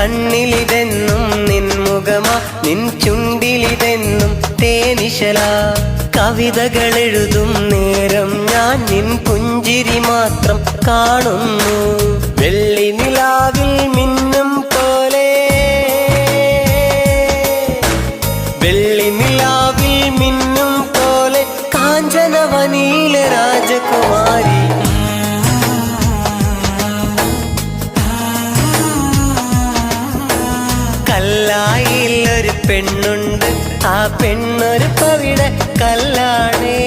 കണ്ണിലിതെന്നും നിൻ മുഖമാ, നിൻ ചുണ്ടിലിതെന്നും തേനിശല. കവിതകൾ എഴുതും നേരം ഞാൻ നിൻ പുഞ്ചിരി മാത്രം കാണുന്നു. വെള്ളി നിലാവിൽ മിന്നും പോലെ, വെള്ളി നിലാവിൽ മിന്നും പോലെ കാഞ്ചനവനിയിലെ രാജകുമാരി. കല്ലായിൽ ഒരു പെണ്ണുണ്ട്, ആ പെണ്ണൊരു പവിഴ കല്ലാണേ.